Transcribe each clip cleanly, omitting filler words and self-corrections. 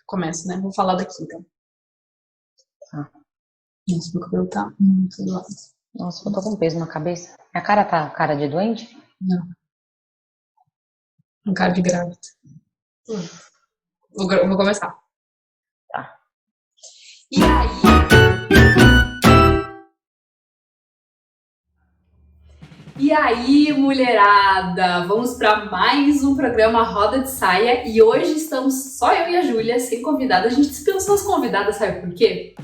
Começo, né? Vou falar daqui, então. Tá. Nossa, meu cabelo tá muito do lado. Nossa, eu tô com peso na cabeça. Minha cara tá cara de doente? Não. Um cara de grávida. Vou começar. Tá. E aí? E aí, mulherada? Vamos para mais um programa Roda de Saia e hoje estamos só eu e a Júlia, sem convidada. A gente dispensou as convidadas, sabe por quê?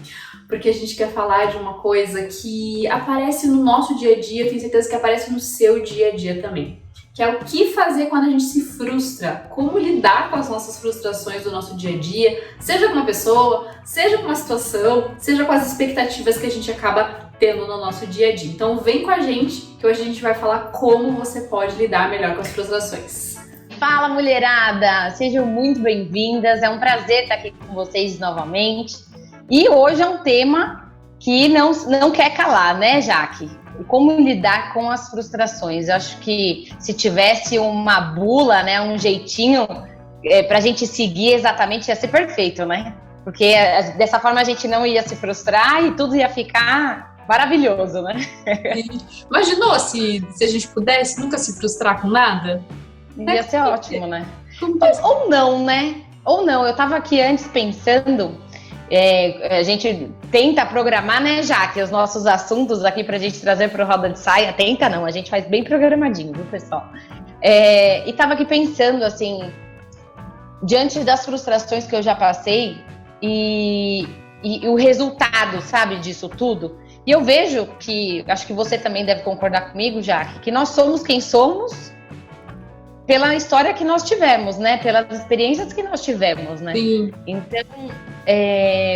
Porque a gente quer falar de uma coisa que aparece no nosso dia a dia, tenho certeza que aparece no seu dia a dia também. Que é o que fazer quando a gente se frustra, como lidar com as nossas frustrações do nosso dia a dia, seja com uma pessoa, seja com uma situação, seja com as expectativas que a gente acaba tendo no nosso dia a dia. Então vem com a gente, que hoje a gente vai falar como você pode lidar melhor com as frustrações. Fala, mulherada! Sejam muito bem-vindas, é um prazer estar aqui com vocês novamente. E hoje é um tema que não quer calar, né, Jaque? Como lidar com as frustrações. Eu acho que se tivesse uma bula, né, um jeitinho pra gente seguir exatamente, ia ser perfeito, né? Porque dessa forma a gente não ia se frustrar e tudo ia ficar maravilhoso, né? Imaginou se a gente pudesse nunca se frustrar com nada? Ia ser ótimo, né? Ou não, né? Ou não. Eu tava aqui antes pensando, a gente tenta programar, né, Jaque, os nossos assuntos aqui pra gente trazer pro Roda de Saia. Tenta não, a gente faz bem programadinho, viu, pessoal? E tava aqui pensando, assim, diante das frustrações que eu já passei e o resultado, sabe, disso tudo. E eu vejo que, acho que você também deve concordar comigo, Jaque, que nós somos quem somos pela história que nós tivemos, né? Pelas experiências que nós tivemos, né? Sim. Então,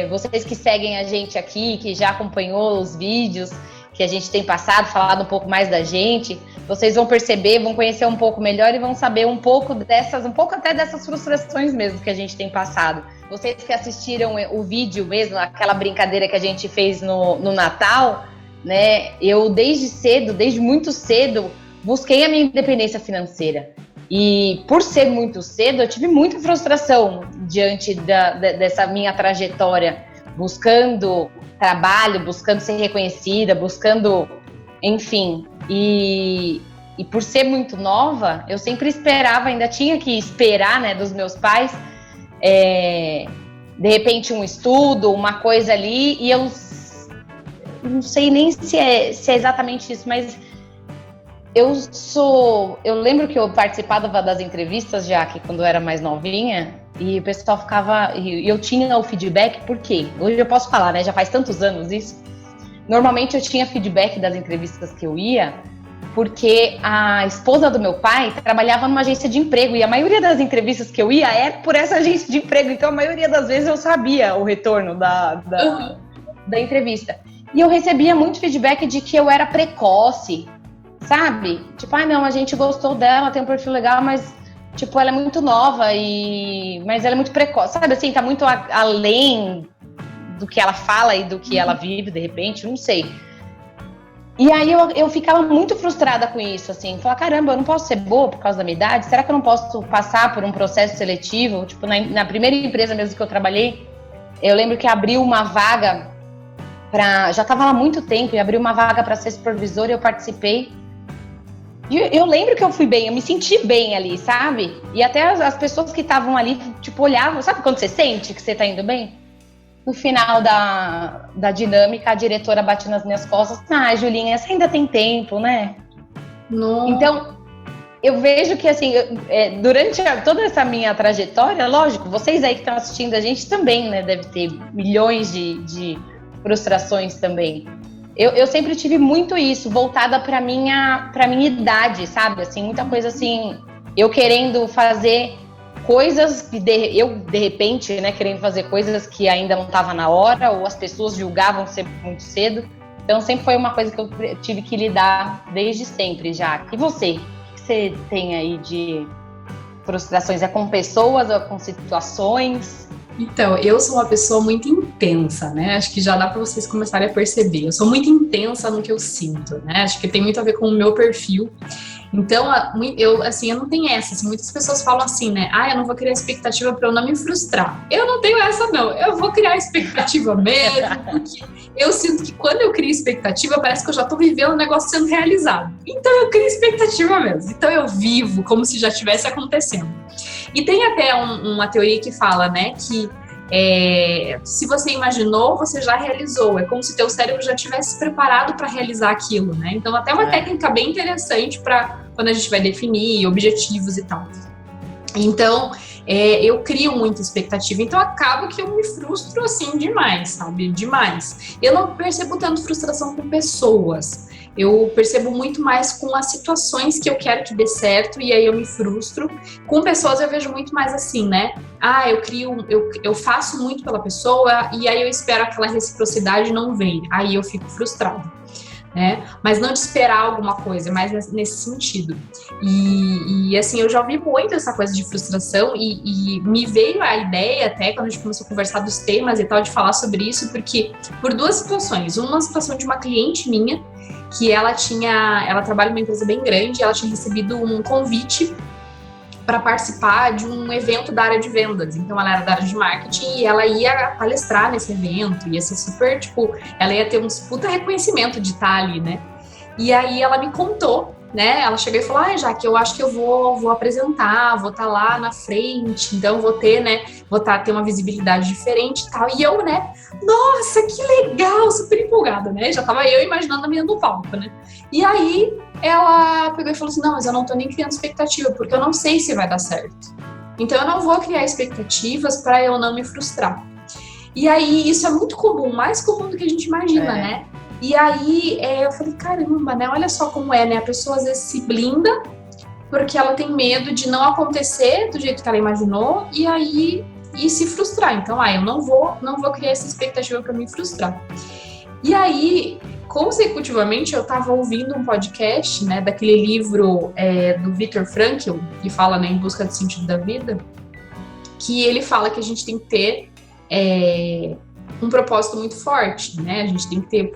vocês que seguem a gente aqui, que já acompanhou os vídeos que a gente tem passado, falado um pouco mais da gente, vocês vão perceber, vão conhecer um pouco melhor e vão saber um pouco até dessas frustrações mesmo que a gente tem passado. Vocês que assistiram o vídeo mesmo, aquela brincadeira que a gente fez no Natal, né? Eu desde muito cedo, busquei a minha independência financeira. E por ser muito cedo, eu tive muita frustração diante dessa minha trajetória, buscando trabalho, buscando ser reconhecida, buscando, enfim. E por ser muito nova, eu sempre esperava, ainda tinha que esperar, né, dos meus pais, de repente um estudo, uma coisa ali, e eu não sei nem se é exatamente isso, mas eu lembro que eu participava das entrevistas já que quando eu era mais novinha e o pessoal ficava, e eu tinha o feedback, por quê? Hoje eu posso falar, né, já faz tantos anos isso. Normalmente eu tinha feedback das entrevistas que eu ia, porque a esposa do meu pai trabalhava numa agência de emprego e a maioria das entrevistas que eu ia era por essa agência de emprego, então a maioria das vezes eu sabia o retorno da entrevista. E eu recebia muito feedback de que eu era precoce, sabe? Tipo, não, a gente gostou dela, tem um perfil legal, mas, tipo, ela é muito nova mas ela é muito precoce, sabe? Assim, tá muito além do que ela fala e do que ela vive, de repente, não sei. E aí eu ficava muito frustrada com isso, assim, falar, caramba, eu não posso ser boa por causa da minha idade? Será que eu não posso passar por um processo seletivo? Tipo, na primeira empresa mesmo que eu trabalhei, eu lembro que abriu uma vaga já tava lá há muito tempo, e abriu uma vaga para ser supervisora e eu participei. E eu lembro que eu fui bem, eu me senti bem ali, sabe? E até as pessoas que estavam ali, tipo, olhavam, sabe quando você sente que você tá indo bem? No final da dinâmica, a diretora bate nas minhas costas, Julinha, você ainda tem tempo, né? Não. Então, eu vejo que, assim, durante toda essa minha trajetória, lógico, vocês aí que estão assistindo a gente também, né, deve ter milhões de frustrações também. Eu sempre tive muito isso, voltada pra minha idade, sabe? Assim, muita coisa assim, eu querendo fazer coisas que de repente, né, querendo fazer coisas que ainda não estava na hora, ou as pessoas julgavam sempre muito cedo. Então sempre foi uma coisa que eu tive que lidar desde sempre já. E você? O que você tem aí de frustrações? É com pessoas ou é com situações? Então, eu sou uma pessoa muito intensa, né? Acho que já dá para vocês começarem a perceber. Eu sou muito intensa no que eu sinto, né? Acho que tem muito a ver com o meu perfil. Então, eu não tenho essa. Assim, muitas pessoas falam assim, né? Eu não vou criar expectativa para eu não me frustrar. Eu não tenho essa, não. Eu vou criar expectativa mesmo, porque eu sinto que quando eu crio expectativa, parece que eu já tô vivendo o negócio sendo realizado. Então, eu crio expectativa mesmo. Então, eu vivo como se já estivesse acontecendo. E tem até uma teoria que fala, né, que se você imaginou, você já realizou. É como se teu cérebro já tivesse preparado para realizar aquilo, né? Então, até uma técnica bem interessante para quando a gente vai definir objetivos e tal. Então, eu crio muita expectativa. Então, acaba que eu me frustro, assim, demais, sabe? Demais. Eu não percebo tanto frustração com pessoas. Eu percebo muito mais com as situações que eu quero que dê certo e aí eu me frustro. Com pessoas eu vejo muito mais assim, né? Eu faço muito pela pessoa e aí eu espero aquela reciprocidade não vem. Aí eu fico frustrada, né? Mas não de esperar alguma coisa, mas nesse sentido. E assim, eu já ouvi muito essa coisa de frustração e me veio a ideia até quando a gente começou a conversar dos temas e tal, de falar sobre isso, porque por duas situações. Uma situação de uma cliente minha, que ela trabalha em uma empresa bem grande, ela tinha recebido um convite para participar de um evento da área de vendas. Então, ela era da área de marketing e ela ia palestrar nesse evento, ia ser super, ela ia ter um puta reconhecimento de estar ali, né? E aí, ela me contou, né? Ela chegou e falou, Jaque, eu acho que eu vou apresentar, vou estar lá na frente, então vou ter, né? Ter uma visibilidade diferente e tal. E eu, né? Nossa, que legal! Super empolgada, né? Já tava eu imaginando a minha no palco, né? E aí, ela pegou e falou assim, não, mas eu não tô nem criando expectativa, porque eu não sei se vai dar certo. Então, eu não vou criar expectativas para eu não me frustrar. E aí, isso é muito comum, mais comum do que a gente imagina, né? E aí, eu falei, caramba, né? Olha só como é, né? A pessoa às vezes se blinda porque ela tem medo de não acontecer do jeito que ela imaginou e se frustrar. Então, eu não vou criar essa expectativa para me frustrar. E aí, consecutivamente, eu estava ouvindo um podcast, né, daquele livro do Viktor Frankl, que fala, né, Em Busca do Sentido da Vida, que ele fala que a gente tem que ter um propósito muito forte, né? A gente tem que ter,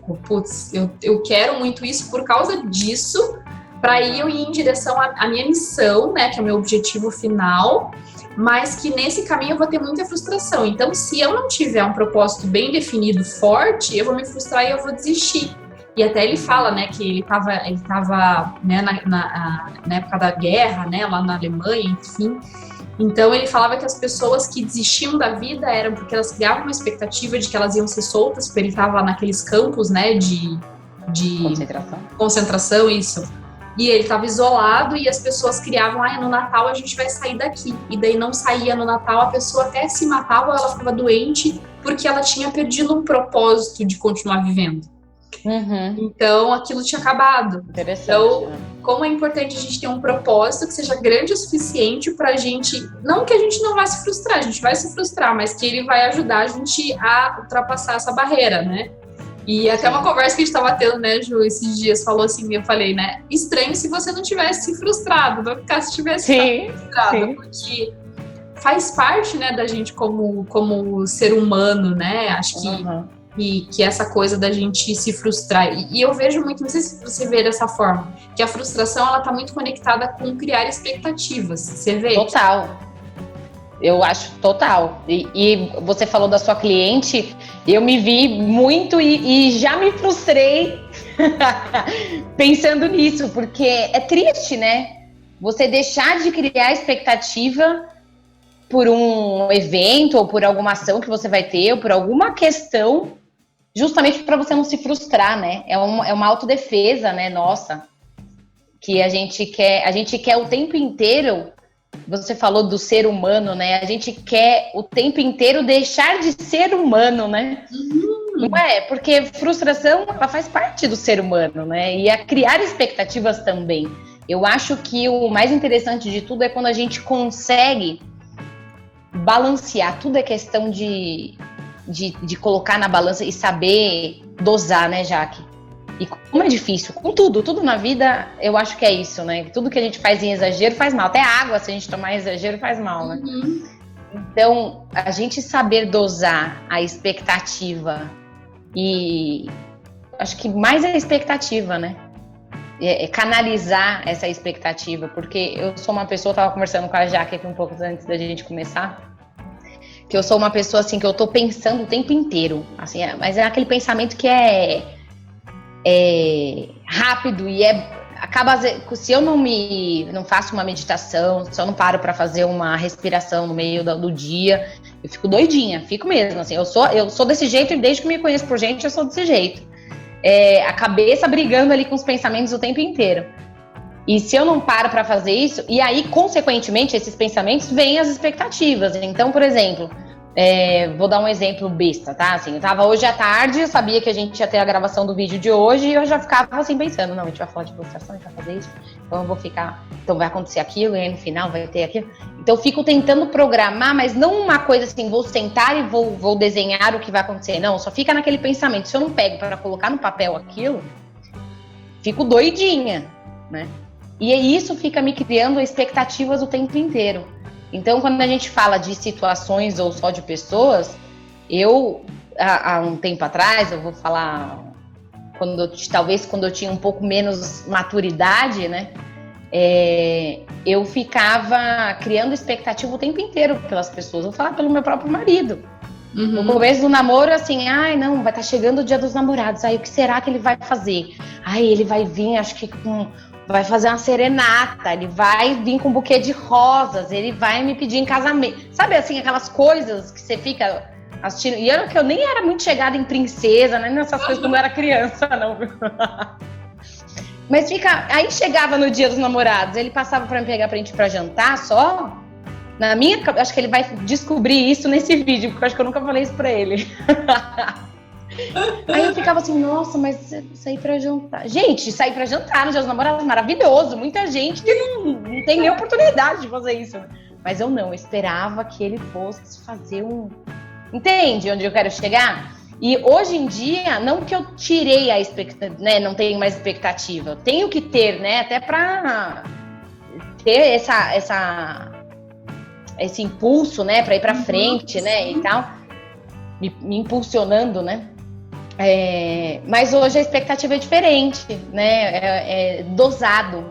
eu quero muito isso por causa disso, para eu ir em direção à minha missão, né, que é o meu objetivo final, mas que nesse caminho eu vou ter muita frustração. Então, se eu não tiver um propósito bem definido, forte, eu vou me frustrar e eu vou desistir. E até ele fala, né, que ele tava né, na época da guerra, né, lá na Alemanha, enfim. Então, ele falava que as pessoas que desistiam da vida eram porque elas criavam uma expectativa de que elas iam ser soltas, porque ele estava naqueles campos, né, de concentração, isso. E ele estava isolado e as pessoas criavam, no Natal a gente vai sair daqui. E daí não saía no Natal, a pessoa até se matava, ela ficava doente, porque ela tinha perdido um propósito de continuar vivendo. Uhum. Então, aquilo tinha acabado. Interessante. Então, como é importante a gente ter um propósito que seja grande o suficiente pra gente, não que a gente não vá se frustrar, a gente vai se frustrar, mas que ele vai ajudar a gente a ultrapassar essa barreira, né? E até uma conversa que a gente tava tendo, né, Ju, esses dias, falou assim, eu falei, né, estranho se você não tivesse se frustrado, vai ficar se tivesse frustrado, porque faz parte, né, da gente como ser humano, né, acho que que essa coisa da gente se frustrar, e eu vejo muito, não sei se você vê dessa forma, que a frustração, ela tá muito conectada com criar expectativas, você vê? Total. Eu acho total. E você falou da sua cliente, eu me vi muito e já me frustrei pensando nisso, porque é triste, né? Você deixar de criar expectativa por um evento ou por alguma ação que você vai ter, ou por alguma questão, justamente para você não se frustrar, né? É uma autodefesa, né? Nossa, que a gente quer o tempo inteiro. Você falou do ser humano, né? A gente quer o tempo inteiro deixar de ser humano, né? Não é? Porque frustração, ela faz parte do ser humano, né? E a criar expectativas também. Eu acho que o mais interessante de tudo é quando a gente consegue balancear. Tudo é questão de colocar na balança e saber dosar, né, Jaque? E como é difícil, com tudo na vida, eu acho que é isso, né? Tudo que a gente faz em exagero faz mal. Até água, se a gente tomar em exagero, faz mal, né? Então, a gente saber dosar a expectativa e acho que mais a expectativa, né? canalizar essa expectativa, porque eu sou uma pessoa, eu tava conversando com a Jaque aqui um pouco antes da gente começar, que eu sou uma pessoa assim, que eu tô pensando o tempo inteiro, assim, mas é aquele pensamento que é rápido e acaba, se eu não faço uma meditação, se eu não paro para fazer uma respiração no meio do dia, eu fico doidinha, fico mesmo, assim, eu sou desse jeito e desde que me conheço por gente, eu sou desse jeito. A cabeça brigando ali com os pensamentos o tempo inteiro. E se eu não paro para fazer isso, e aí, consequentemente, esses pensamentos vêm as expectativas. Então, por exemplo, vou dar um exemplo besta, tá? Assim, eu tava hoje à tarde, eu sabia que a gente ia ter a gravação do vídeo de hoje, e eu já ficava assim pensando, não, a gente vai falar de frustração, a gente vai fazer isso, então eu vou ficar, então vai acontecer aquilo, e aí no final vai ter aquilo. Então eu fico tentando programar, mas não uma coisa assim, vou sentar e vou desenhar o que vai acontecer, não, só fica naquele pensamento. Se eu não pego para colocar no papel aquilo, fico doidinha, né? E isso fica me criando expectativas o tempo inteiro. Então, quando a gente fala de situações ou só de pessoas, há um tempo atrás, eu vou falar, talvez quando eu tinha um pouco menos maturidade, né? Eu ficava criando expectativa o tempo inteiro pelas pessoas. Eu vou falar pelo meu próprio marido. Uhum. No começo do namoro, assim, não, vai estar chegando o dia dos namorados, o que será que ele vai fazer? Ele vai vir, acho que vai fazer uma serenata, ele vai vir com um buquê de rosas, ele vai me pedir em casamento. Sabe, assim, aquelas coisas que você fica assistindo. E eu nem era muito chegada em princesa, nem nessas coisas quando eu era criança, não. Mas aí chegava no dia dos namorados, ele passava pra me pegar pra gente ir pra jantar só. Acho que ele vai descobrir isso nesse vídeo, porque eu acho que eu nunca falei isso pra ele. Aí eu ficava assim, nossa, mas sair pra jantar. Gente, sair pra jantar no dia dos namorados, maravilhoso. Muita gente que não tem nem oportunidade de fazer isso. Mas eu não, eu esperava que ele fosse fazer Entende onde eu quero chegar? E hoje em dia, não que eu tirei a expectativa, né? Não tenho mais expectativa. Eu tenho que ter, né? Até pra ter esse impulso, né? Pra ir pra frente, né? E tal. Me impulsionando, né? Mas hoje a expectativa é diferente, né? É dosado,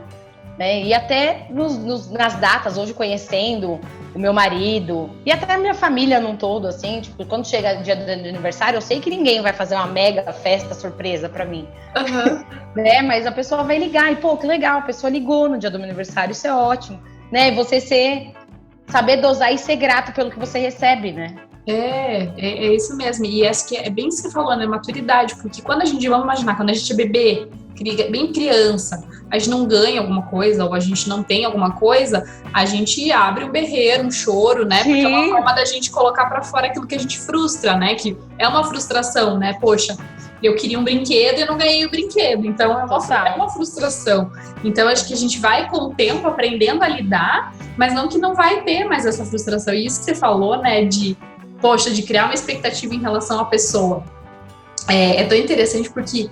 né? E até nas datas, hoje conhecendo o meu marido e até a minha família num todo, assim, tipo, quando chega o dia do aniversário, eu sei que ninguém vai fazer uma mega festa surpresa pra mim. Uhum. Né? Mas a pessoa vai ligar e, pô, que legal, a pessoa ligou no dia do meu aniversário, isso é ótimo, né? E você saber dosar e ser grato pelo que você recebe, né? É isso mesmo. E acho que é bem isso que você falou, né? Maturidade. Porque quando vamos imaginar, quando a gente é bebê, bem criança, a gente não ganha alguma coisa ou a gente não tem alguma coisa, a gente abre um berreiro, um choro, né? Porque é uma forma da gente colocar pra fora aquilo que a gente frustra, né? Que é uma frustração, né? Poxa, eu queria um brinquedo e não ganhei o brinquedo. Então é uma frustração. Então acho que a gente vai com o tempo aprendendo a lidar, mas não que não vai ter mais essa frustração. E isso que você falou, né? De criar uma expectativa em relação à pessoa. É tão interessante porque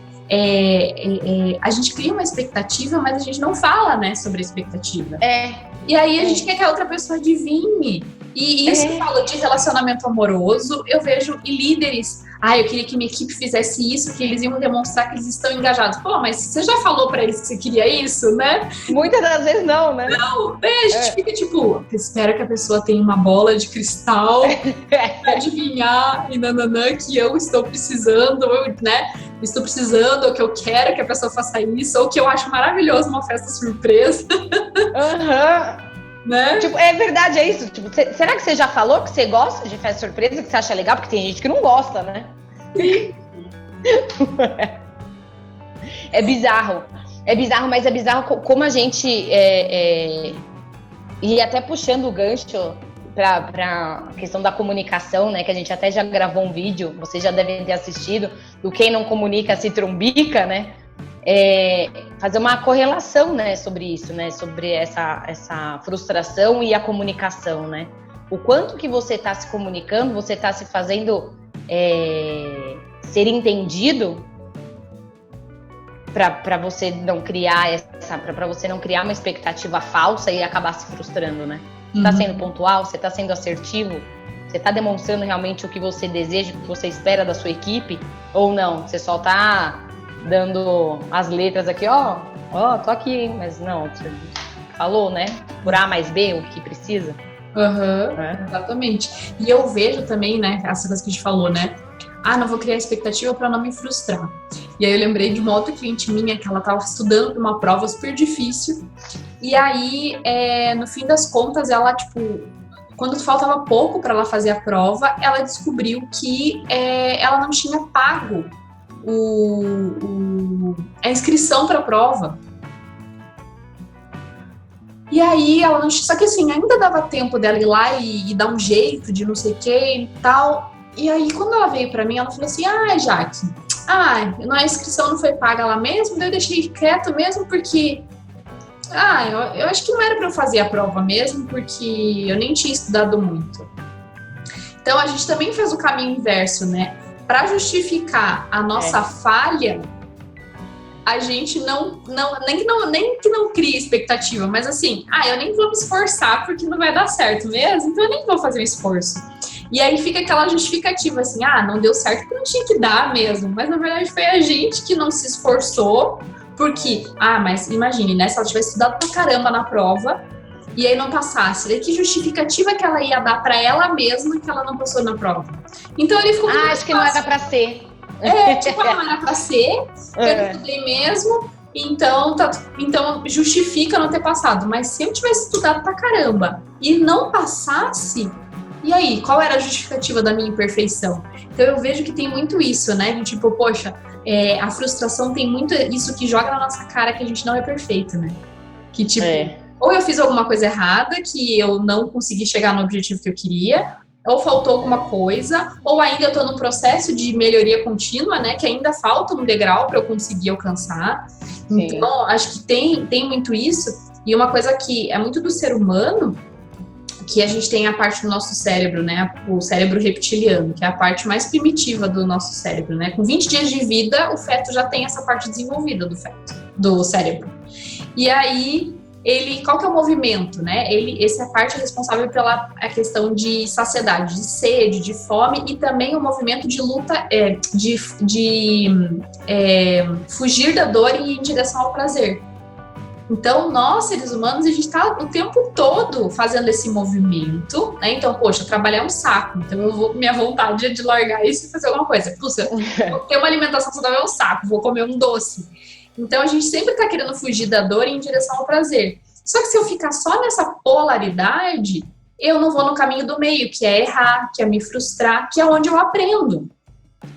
a gente cria uma expectativa, mas a gente não fala, né, sobre a expectativa. E aí a gente quer que a outra pessoa adivinhe. E isso que fala de relacionamento amoroso, eu vejo líderes. Eu queria que minha equipe fizesse isso, que eles iam demonstrar que eles estão engajados. Pô, mas você já falou pra eles que você queria isso, né? Muitas das vezes não, né? Não, a gente fica tipo, espera que a pessoa tenha uma bola de cristal pra adivinhar e nananã que eu estou precisando, né? Estou precisando, ou que eu quero que a pessoa faça isso, ou que eu acho maravilhoso uma festa surpresa. Né? Tipo, é verdade, é isso. Tipo, será que você já falou que você gosta de festa surpresa, que você acha legal? Porque tem gente que não gosta, né? Sim. É bizarro, mas é bizarro como a gente e até puxando o gancho para a questão da comunicação, né? Que a gente até já gravou um vídeo, vocês já devem ter assistido, do quem não comunica se trumbica, né? Fazer uma correlação, né, sobre isso, né, sobre essa frustração e a comunicação, né? O quanto que você está se comunicando, você está se fazendo ser entendido para você não criar para você não criar uma expectativa falsa e acabar se frustrando, né? Você está sendo pontual, você está sendo assertivo, você está demonstrando realmente o que você deseja, o que você espera da sua equipe, ou não? Você só está dando as letras aqui, Tô aqui, hein? Mas não, você falou, né? Por A mais B, o que precisa. Exatamente. E eu vejo também, né, essas coisas que a gente falou, né? Não vou criar expectativa para não me frustrar. E aí eu lembrei de uma outra cliente minha que ela estava estudando para uma prova super difícil. E aí, no fim das contas, ela, tipo, quando faltava pouco para ela fazer a prova, ela descobriu que ela não tinha pago a inscrição para a prova. E aí ela não. Só que assim, ainda dava tempo dela ir lá e dar um jeito de não sei o que e tal. E aí, quando ela veio pra mim, ela falou assim: Jaque, a inscrição não foi paga lá mesmo, daí eu deixei quieto mesmo porque. Eu acho que não era pra eu fazer a prova mesmo, porque eu nem tinha estudado muito. Então a gente também fez o caminho inverso, né? Pra justificar a nossa falha, a gente nem que não crie expectativa, mas assim, eu nem vou me esforçar porque não vai dar certo mesmo, então eu nem vou fazer o esforço. E aí fica aquela justificativa assim, não deu certo porque não tinha que dar mesmo, mas na verdade foi a gente que não se esforçou, porque, mas imagine, né, se ela tivesse estudado pra caramba na prova e aí não passasse, daí que justificativa que ela ia dar pra ela mesma que ela não passou na prova? Então ele ficou muito acho que não era pra ser. Não era pra ser, eu estudei mesmo, então justifica não ter passado. Mas se eu tivesse estudado pra caramba e não passasse, e aí, qual era a justificativa da minha imperfeição? Então eu vejo que tem muito isso, né? De tipo, poxa, a frustração tem muito isso que joga na nossa cara que a gente não é perfeito, né? Que tipo, ou eu fiz alguma coisa errada, que eu não consegui chegar no objetivo que eu queria, ou faltou alguma coisa, ou ainda eu tô num processo de melhoria contínua, né? Que ainda falta um degrau para eu conseguir alcançar. Sim. Então, acho que tem muito isso. E uma coisa que é muito do ser humano, que a gente tem a parte do nosso cérebro, né? O cérebro reptiliano, que é a parte mais primitiva do nosso cérebro, né? Com 20 dias de vida, o feto já tem essa parte desenvolvida do cérebro. E aí, qual que é o movimento, né? Essa parte é responsável pela a questão de saciedade, de sede, de fome e também o movimento de luta, fugir da dor e ir em direção ao prazer. Então, nós, seres humanos, a gente está o tempo todo fazendo esse movimento, né? Então, poxa, trabalhar é um saco. Então, minha vontade é de largar isso e fazer alguma coisa. Puxa, vou ter uma alimentação saudável é um saco, vou comer um doce. Então, a gente sempre está querendo fugir da dor e ir em direção ao prazer. Só que se eu ficar só nessa polaridade, eu não vou no caminho do meio, que é errar, que é me frustrar, que é onde eu aprendo.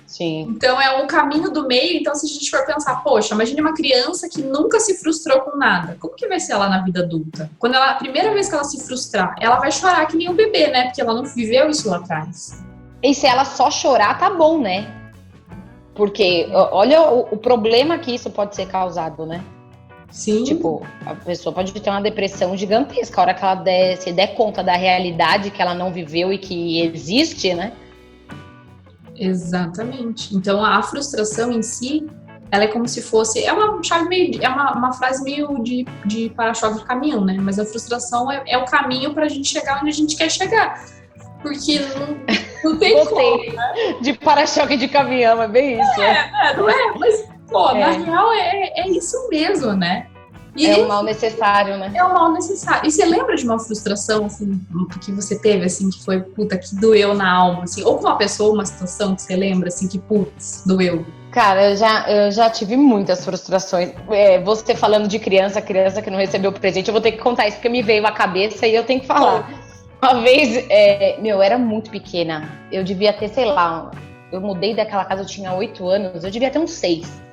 Sim. Então, é o caminho do meio. Então, se a gente for pensar, poxa, imagine uma criança que nunca se frustrou com nada. Como que vai ser ela na vida adulta? Quando a primeira vez que ela se frustrar, ela vai chorar que nem um bebê, né? Porque ela não viveu isso lá atrás. E se ela só chorar, tá bom, né? Porque olha o problema que isso pode ser causado, né? Sim. Tipo, a pessoa pode ter uma depressão gigantesca. A hora que ela se der conta da realidade que ela não viveu e que existe, né? Exatamente. Então, a frustração em si, ela é como se fosse... É uma frase meio de para-choque de caminhão, né? Mas a frustração é o caminho pra gente chegar onde a gente quer chegar. Porque não tem como, né? De para-choque de caminhão, é bem isso. Não é? Mas, na real, é isso mesmo, né? E é um mal necessário, né? É um mal necessário. E você lembra de uma frustração, assim, que você teve, assim, que foi, que doeu na alma, assim? Ou com uma pessoa, uma situação que você lembra, assim, que, doeu? Cara, eu já tive muitas frustrações. Você falando de criança que não recebeu presente, eu vou ter que contar isso, porque me veio à cabeça e eu tenho que falar. Uma vez, eu era muito pequena. Eu devia ter, sei lá, eu mudei daquela casa, eu tinha 8 anos, eu devia ter uns 6.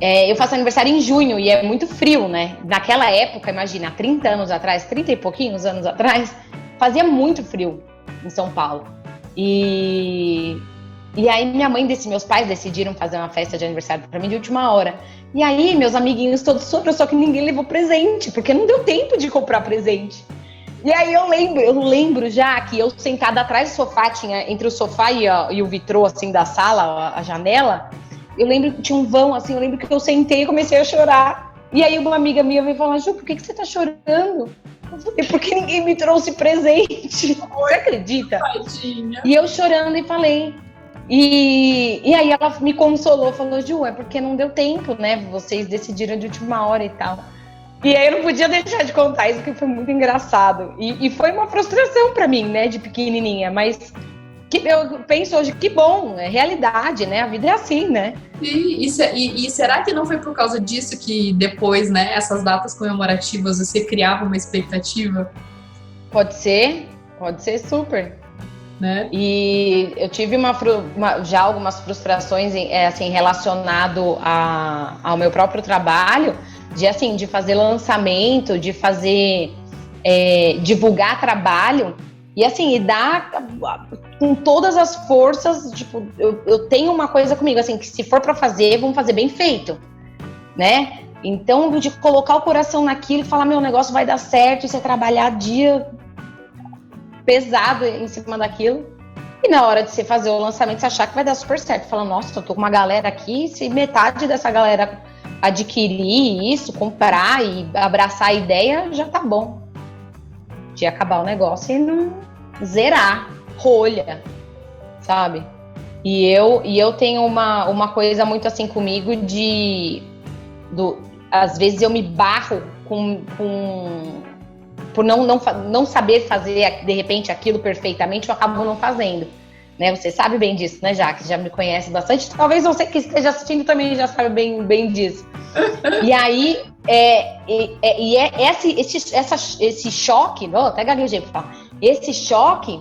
Eu faço aniversário em junho e é muito frio, né? Naquela época, imagina, 30 anos atrás, 30 e pouquinhos anos atrás, fazia muito frio em São Paulo. E aí meus pais decidiram fazer uma festa de aniversário pra mim de última hora. E aí meus amiguinhos todos foram, só que ninguém levou presente, porque não deu tempo de comprar presente. E aí eu lembro já que eu sentada atrás do sofá, tinha entre o sofá e o vitrô assim da sala, a janela. Eu lembro que tinha um vão, assim, eu lembro que eu sentei e comecei a chorar. E aí uma amiga minha veio falar, Ju, por que você tá chorando? Eu falei, porque ninguém me trouxe presente. Você acredita? Tadinha. E eu chorando e falei, E aí ela me consolou, falou, Ju, é porque não deu tempo, né? Vocês decidiram de última hora e tal. E aí eu não podia deixar de contar isso, porque foi muito engraçado. E foi uma frustração pra mim, né, de pequenininha, mas eu penso hoje, que bom, é realidade, né? A vida é assim, né? E será que não foi por causa disso que depois, né, essas datas comemorativas, você criava uma expectativa? Pode ser super. Né? E eu tive já algumas frustrações assim, relacionado ao meu próprio trabalho, de fazer lançamento, de fazer divulgar trabalho e assim, e dar com todas as forças, tipo, eu tenho uma coisa comigo, assim, que se for para fazer, vamos fazer bem feito, né? Então, de colocar o coração naquilo e falar, meu negócio vai dar certo, e você trabalhar dia pesado em cima daquilo, e na hora de você fazer o lançamento, você achar que vai dar super certo, falar, nossa, eu tô com uma galera aqui, se metade dessa galera adquirir isso, comprar e abraçar a ideia, já tá bom. De acabar o negócio e não zerar, rolha, sabe? E eu tenho uma coisa muito assim comigo às vezes eu me barro por não saber fazer de repente aquilo perfeitamente, eu acabo não fazendo, né? Você sabe bem disso, né, Jaque? Já me conhece bastante. Talvez você que esteja assistindo também já sabe bem disso. E aí, esse choque, até gaguejei pra falar, esse choque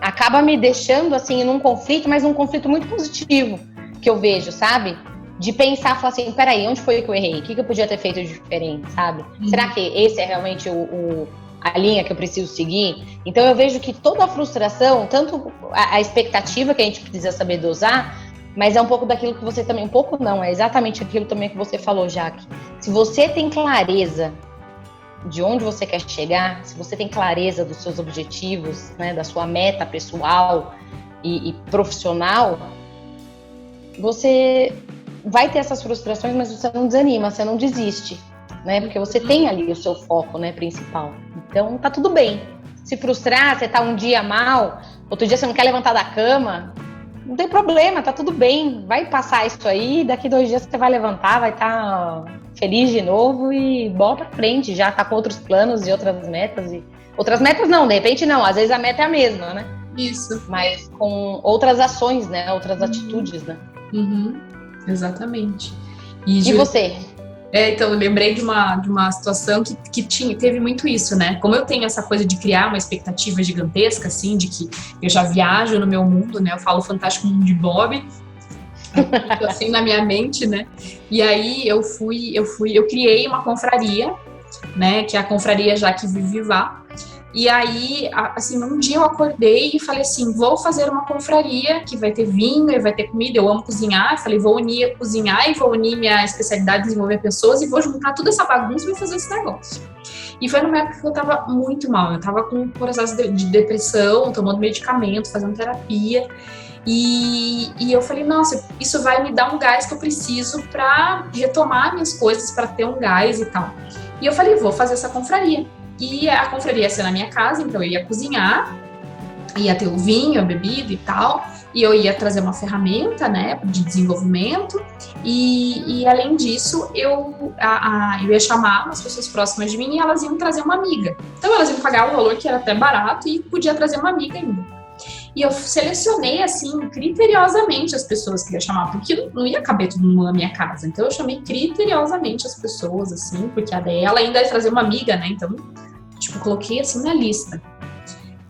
acaba me deixando assim num conflito, mas um conflito muito positivo que eu vejo, sabe? De pensar, falar assim, peraí, onde foi que eu errei? O que eu podia ter feito de diferente, sabe? Será que esse é realmente a linha que eu preciso seguir? Então eu vejo que toda a frustração, tanto a expectativa que a gente precisa saber dosar, mas é um pouco daquilo que você também, um pouco não, é exatamente aquilo também que você falou, Jaque. Se você tem clareza de onde você quer chegar, se você tem clareza dos seus objetivos, né, da sua meta pessoal e profissional, você vai ter essas frustrações, mas você não desanima, você não desiste, né? Porque você tem ali o seu foco, né, principal. Então, tá tudo bem. Se frustrar, você tá um dia mal, outro dia você não quer levantar da cama, não tem problema, tá tudo bem. Vai passar isso aí, daqui 2 dias você vai levantar, vai estar feliz de novo e bola pra frente, já tá com outros planos e outras metas. Outras metas não, de repente não, às vezes a meta é a mesma, né? Isso. Mas com outras ações, né? Outras atitudes, né? Exatamente. E você? Então, eu lembrei de uma situação que teve muito isso, né? Como eu tenho essa coisa de criar uma expectativa gigantesca, assim, de que eu já viajo no meu mundo, né? Eu falo Fantástico Mundo de Bob, assim, na minha mente, né? E aí eu criei uma confraria, né? Que é a confraria Jaque Vivá. E aí, assim, um dia eu acordei e falei assim, vou fazer uma confraria que vai ter vinho e vai ter comida, eu amo cozinhar. Eu falei, vou unir cozinhar e vou unir minha especialidade de desenvolver pessoas e vou juntar toda essa bagunça e vou fazer esse negócio. E foi numa época que eu tava muito mal, eu tava com um processo de depressão, tomando medicamento, fazendo terapia. E eu falei, nossa, isso vai me dar um gás que eu preciso pra retomar minhas coisas, pra ter um gás e tal. E eu falei, vou fazer essa confraria. E a confraria ia ser na minha casa, então eu ia cozinhar, ia ter o vinho, a bebida e tal, e eu ia trazer uma ferramenta, né, de desenvolvimento, e além disso, eu ia chamar as pessoas próximas de mim e elas iam trazer uma amiga. Então elas iam pagar um valor que era até barato e podia trazer uma amiga ainda. E eu selecionei, assim, criteriosamente as pessoas que eu ia chamar, porque não ia caber todo mundo na minha casa. Então eu chamei criteriosamente as pessoas, assim, porque a dela ainda ia trazer uma amiga, né? Então, tipo, coloquei assim na lista.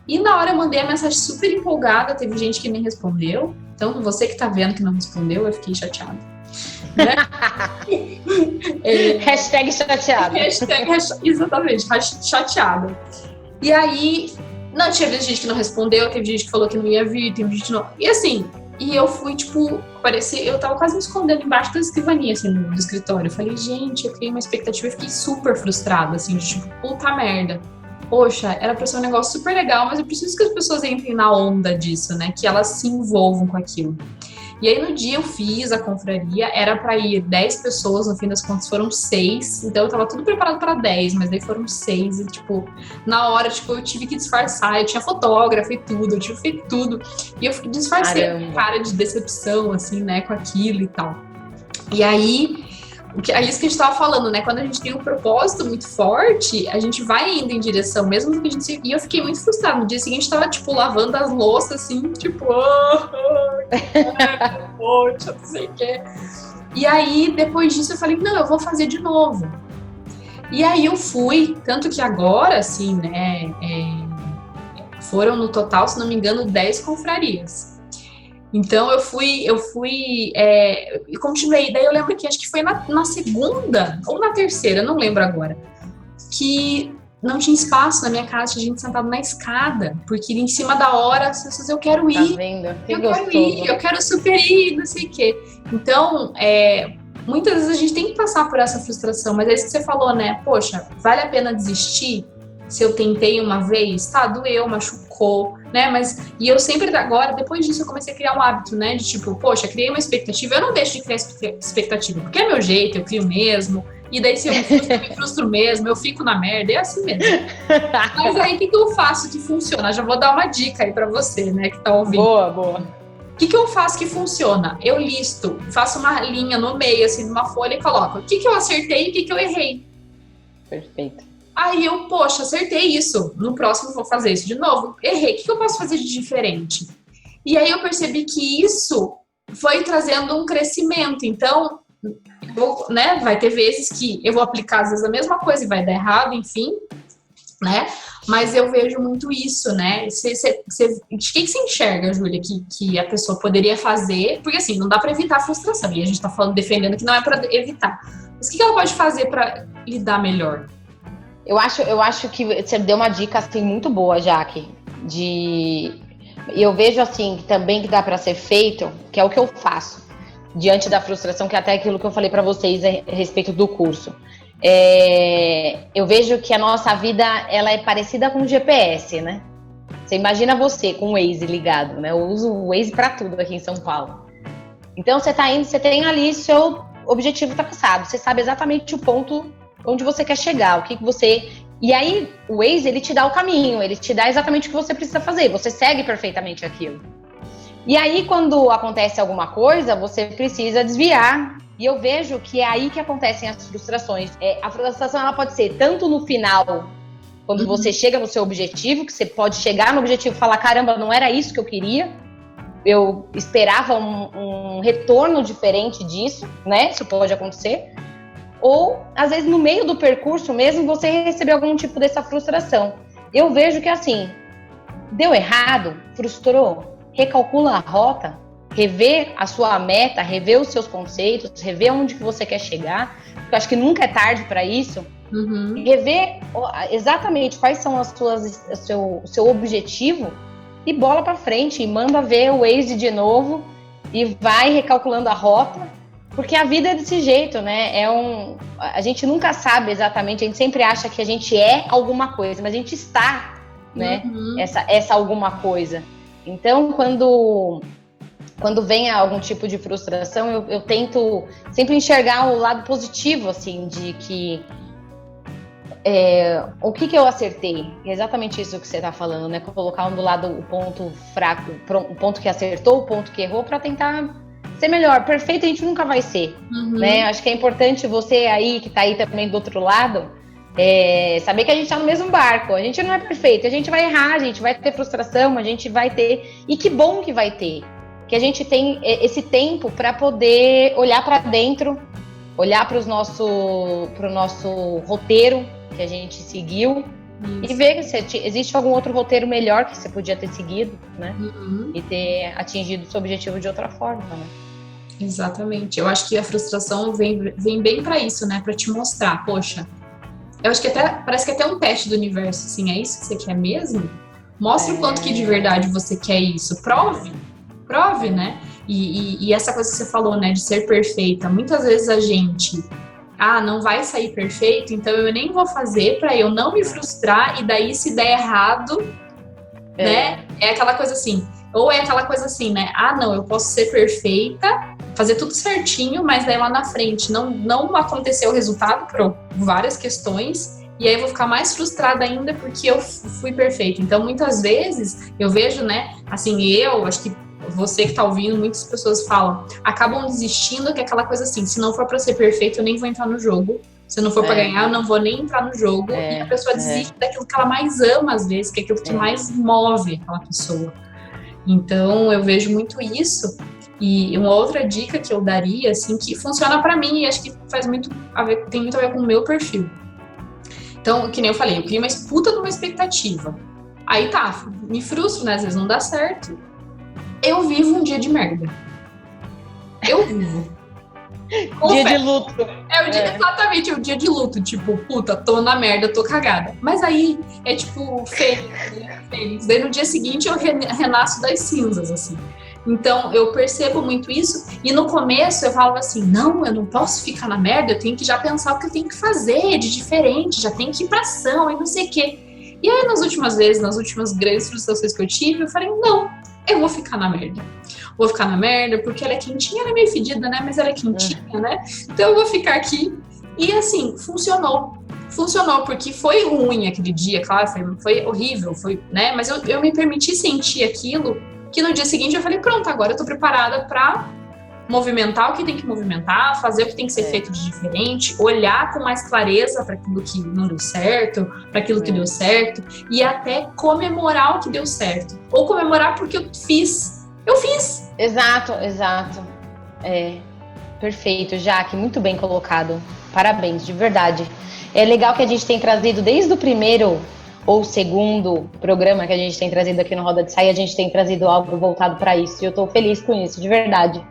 E na hora eu mandei a mensagem super empolgada, teve gente que nem respondeu. Então, você que tá vendo que não respondeu, eu fiquei chateada. Né? Hashtag chateada. Exatamente, chateada. E aí... Não, tinha gente que não respondeu, teve gente que falou que não ia vir, teve gente que não... E assim, eu fui, tipo, eu tava quase me escondendo embaixo da escrivania, assim, no escritório. Eu falei, gente, eu criei uma expectativa e fiquei super frustrada, assim, de tipo, puta merda. Poxa, era pra ser um negócio super legal, mas eu preciso que as pessoas entrem na onda disso, né? Que elas se envolvam com aquilo. E aí no dia eu fiz a confraria, era pra ir 10 pessoas, no fim das contas foram 6, então eu tava tudo preparado pra 10, mas daí foram 6 e tipo, na hora, tipo, eu tive que disfarçar, eu tinha fotógrafo e tudo, eu tive feito tudo, e eu disfarcei a cara de decepção, assim, né, com aquilo e tal. E aí, é isso que a gente tava falando, né? Quando a gente tem um propósito muito forte, a gente vai indo em direção, mesmo do que a gente... E eu fiquei muito frustrada. No dia seguinte, tava, tipo, lavando as louças, assim, tipo... Poxa, não sei o quê. E aí, depois disso, eu falei, não, eu vou fazer de novo. E aí eu fui, tanto que agora, assim, né... foram, no total, se não me engano, 10 confrarias. Então eu fui e continuei. Daí eu lembro que acho que foi na segunda ou na terceira, não lembro agora, que não tinha espaço na minha casa, tinha gente sentada na escada, porque em cima da hora as pessoas, eu quero ir, tá vendo? eu quero super ir, não sei o quê. Então, muitas vezes a gente tem que passar por essa frustração, mas é isso que você falou, né? Poxa, vale a pena desistir? Se eu tentei uma vez, tá, doeu, machucou, né, mas, e eu sempre, agora, depois disso, eu comecei a criar um hábito, né, de tipo, poxa, criei uma expectativa, eu não deixo de criar expectativa, porque é meu jeito, eu crio mesmo, e daí se eu me frustro mesmo, eu fico na merda, é assim mesmo. Mas aí, o que eu faço que funciona? Já vou dar uma dica aí pra você, né, que tá ouvindo. Boa. O que eu faço que funciona? Eu listo, faço uma linha no meio, assim, numa folha e coloco o que eu acertei e o que eu errei. Perfeito. Aí eu, poxa, acertei isso. No próximo vou fazer isso de novo. Errei. O que eu posso fazer de diferente? E aí eu percebi que isso foi trazendo um crescimento. Então, né, vai ter vezes que eu vou aplicar às vezes a mesma coisa e vai dar errado, enfim, né? Mas eu vejo muito isso, né? O que você enxerga, Júlia, que a pessoa poderia fazer? Porque assim, não dá para evitar a frustração. E a gente tá falando, defendendo que não é para evitar. Mas o que ela pode fazer para lidar melhor? Eu acho que você deu uma dica assim muito boa, Jaque, eu vejo assim também que dá para ser feito, que é o que eu faço diante da frustração, que é até aquilo que eu falei para vocês a respeito do curso. Eu vejo que a nossa vida ela é parecida com o GPS, né? Você imagina você com o Waze ligado, né? Eu uso o Waze para tudo aqui em São Paulo. Então você tá indo, você tem ali seu objetivo traçado, você sabe exatamente o ponto onde você quer chegar, o que você... E aí, o Waze, ele te dá o caminho, ele te dá exatamente o que você precisa fazer, você segue perfeitamente aquilo. E aí, quando acontece alguma coisa, você precisa desviar. E eu vejo que é aí que acontecem as frustrações. A frustração, ela pode ser tanto no final, quando você chega no seu objetivo, que você pode chegar no objetivo e falar, caramba, não era isso que eu queria, eu esperava um retorno diferente disso, né? Isso pode acontecer. Ou, às vezes, no meio do percurso mesmo, você recebe algum tipo dessa frustração. Eu vejo que, assim, deu errado, frustrou, recalcula a rota, rever a sua meta, rever os seus conceitos, rever onde que você quer chegar, porque eu acho que nunca é tarde para isso, rever exatamente quais são o seu objetivo e bola para frente, e manda ver o Waze de novo e vai recalculando a rota. Porque a vida é desse jeito, né? A gente nunca sabe exatamente, a gente sempre acha que a gente é alguma coisa, mas a gente está, né? Essa alguma coisa. Então, quando vem algum tipo de frustração, eu tento sempre enxergar o lado positivo, assim, de que o que eu acertei. É exatamente isso que você está falando, né? Colocar um do lado o ponto fraco, o ponto que acertou, o ponto que errou, para tentar ser melhor. Perfeito a gente nunca vai ser, né? Acho que é importante você aí, que tá aí também do outro lado, saber que a gente tá no mesmo barco. A gente não é perfeito, a gente vai errar, a gente vai ter frustração, a gente vai ter... E que bom que vai ter. Que a gente tem esse tempo para poder olhar para dentro, olhar para o nosso roteiro que a gente seguiu, e ver se existe algum outro roteiro melhor que você podia ter seguido, né? E ter atingido o seu objetivo de outra forma, né? Exatamente. Eu acho que a frustração vem bem para isso, né? Para te mostrar, poxa, eu acho que parece que até um teste do universo, assim, é isso que você quer mesmo? Mostre o quanto que de verdade você quer isso. Prove, né? E essa coisa que você falou, né, de ser perfeita. Muitas vezes a gente, não vai sair perfeito, então eu nem vou fazer para eu não me frustrar, e daí se der errado, né? É aquela coisa assim, Ou é aquela coisa assim, né? Ah, não, eu posso ser perfeita, fazer tudo certinho, mas daí lá na frente não aconteceu o resultado por várias questões, e aí eu vou ficar mais frustrada ainda porque eu fui perfeita. Então, muitas vezes, eu vejo, né, assim, acho que você que tá ouvindo, muitas pessoas falam, acabam desistindo, que é aquela coisa assim, se não for pra ser perfeito, eu nem vou entrar no jogo. Se não for pra ganhar, eu não vou nem entrar no jogo. E a pessoa desiste daquilo que ela mais ama, às vezes, que é aquilo que mais move aquela pessoa. Então, eu vejo muito isso. E uma outra dica que eu daria, assim, que funciona pra mim, e acho que tem muito a ver com o meu perfil. Então, que nem eu falei, eu crio uma puta de uma expectativa. Aí tá, me frustro, né? Às vezes não dá certo. Eu vivo um dia de merda. Eu vivo. Dia de luto. Exatamente, é o dia de luto. Tipo, puta, tô na merda, tô cagada. Mas aí é tipo fênix, né? Fênix. Daí no dia seguinte eu renasço das cinzas, assim. Então eu percebo muito isso. E no começo eu falava assim: não, eu não posso ficar na merda, eu tenho que já pensar o que eu tenho que fazer de diferente, já tenho que ir pra ação e não sei o quê. E aí nas últimas grandes frustrações que eu tive, eu falei: não, eu vou ficar na merda. Vou ficar na merda, porque ela é quentinha, ela é meio fedida, né? Mas ela é quentinha, né? Então eu vou ficar aqui. E assim, funcionou. Funcionou, porque foi ruim aquele dia, claro, foi horrível, né? Mas eu me permiti sentir aquilo, que no dia seguinte eu falei, pronto, agora eu tô preparada pra movimentar o que tem que movimentar, fazer o que tem que ser feito de diferente, olhar com mais clareza para aquilo que não deu certo, para aquilo que deu certo, e até comemorar o que deu certo. Ou comemorar porque eu fiz. Eu fiz. Exato. Perfeito, Jaque, muito bem colocado. Parabéns, de verdade. É legal que a gente tem trazido desde o primeiro ou segundo programa que a gente tem trazido aqui no Roda de Saia, a gente tem trazido algo voltado para isso. E eu tô feliz com isso, de verdade.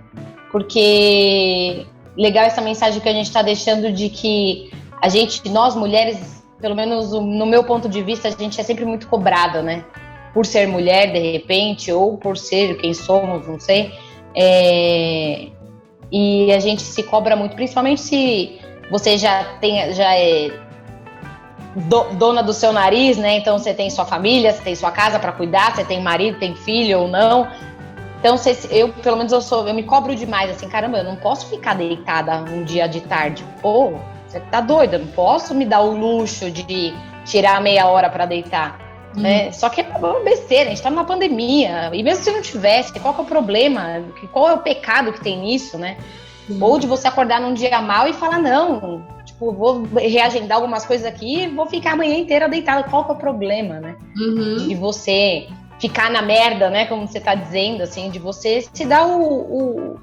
Porque legal essa mensagem que a gente está deixando de que nós mulheres, pelo menos no meu ponto de vista, a gente é sempre muito cobrada, né? Por ser mulher, de repente, ou por ser quem somos, não sei. E a gente se cobra muito, principalmente se você já é dona do seu nariz, né? Então você tem sua família, você tem sua casa para cuidar, você tem marido, tem filho ou não. Então, eu, pelo menos, eu me cobro demais, assim, caramba, eu não posso ficar deitada um dia de tarde. Pô, você tá doida, eu não posso me dar o luxo de tirar meia hora para deitar. Né? Só que é uma besteira, a gente tá numa pandemia, e mesmo se não tivesse, qual que é o problema? Qual é o pecado que tem nisso, né? Ou de você acordar num dia mal e falar, não, tipo, vou reagendar algumas coisas aqui e vou ficar a manhã inteira deitada, qual que é o problema, né? De você ficar na merda, né, como você tá dizendo, assim, de você se dar o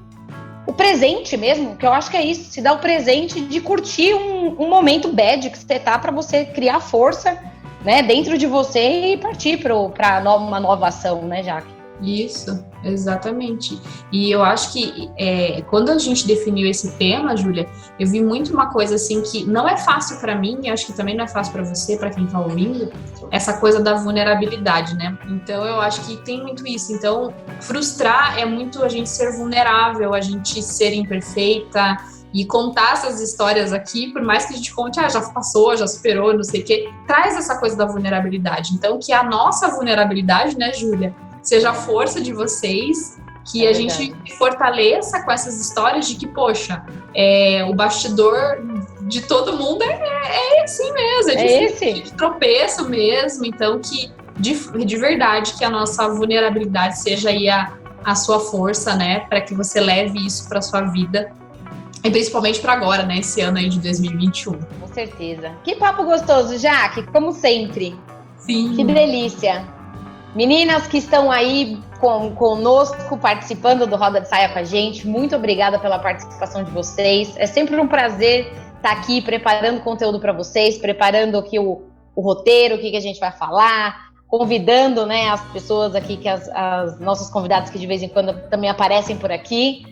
presente mesmo, que eu acho que é isso, se dar o presente de curtir um momento bad que você tá, pra você criar força, né, dentro de você e partir para uma nova ação, né, Jaque? Isso, exatamente. E eu acho que quando a gente definiu esse tema, Júlia, eu vi muito uma coisa assim que não é fácil para mim, e acho que também não é fácil para você, para quem tá ouvindo, essa coisa da vulnerabilidade, né? Então eu acho que tem muito isso. Então, frustrar é muito a gente ser vulnerável, a gente ser imperfeita, e contar essas histórias aqui, por mais que a gente conte, já passou, já superou, não sei o quê, traz essa coisa da vulnerabilidade. Então, que a nossa vulnerabilidade, né, Júlia, seja a força de vocês, que a gente fortaleça com essas histórias de que, poxa, o bastidor de todo mundo é assim mesmo, de tropeço mesmo. Então, que de verdade, que a nossa vulnerabilidade seja aí a sua força, né, para que você leve isso para sua vida. E principalmente para agora, né? Esse ano aí de 2021. Com certeza. Que papo gostoso, Jaque, como sempre. Sim. Que delícia. Meninas que estão aí conosco, participando do Roda de Saia com a gente, muito obrigada pela participação de vocês. É sempre um prazer estar aqui preparando conteúdo para vocês, preparando aqui o roteiro, o que a gente vai falar, convidando, né, as pessoas aqui, as nossos convidados que de vez em quando também aparecem por aqui.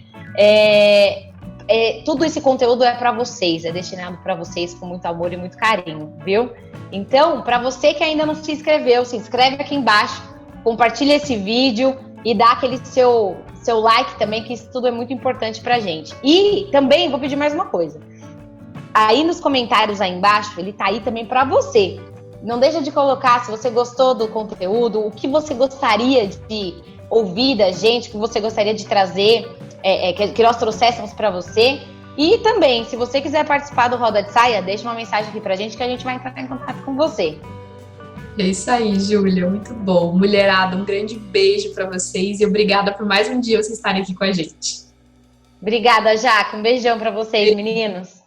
Tudo esse conteúdo é para vocês, é destinado para vocês com muito amor e muito carinho, viu? Então, para você que ainda não se inscreveu, se inscreve aqui embaixo, compartilha esse vídeo e dá aquele seu like também, que isso tudo é muito importante pra gente. E também vou pedir mais uma coisa. Aí nos comentários aí embaixo, ele tá aí também para você. Não deixa de colocar se você gostou do conteúdo, o que você gostaria de ouvir da gente, que você gostaria de trazer, que nós trouxéssemos para você. E também, se você quiser participar do Roda de Saia, deixa uma mensagem aqui pra gente que a gente vai entrar em contato com você. É isso aí, Júlia, muito bom. Mulherada, um grande beijo para vocês e obrigada por mais um dia vocês estarem aqui com a gente. Obrigada, Jaque. Um beijão para vocês, meninos.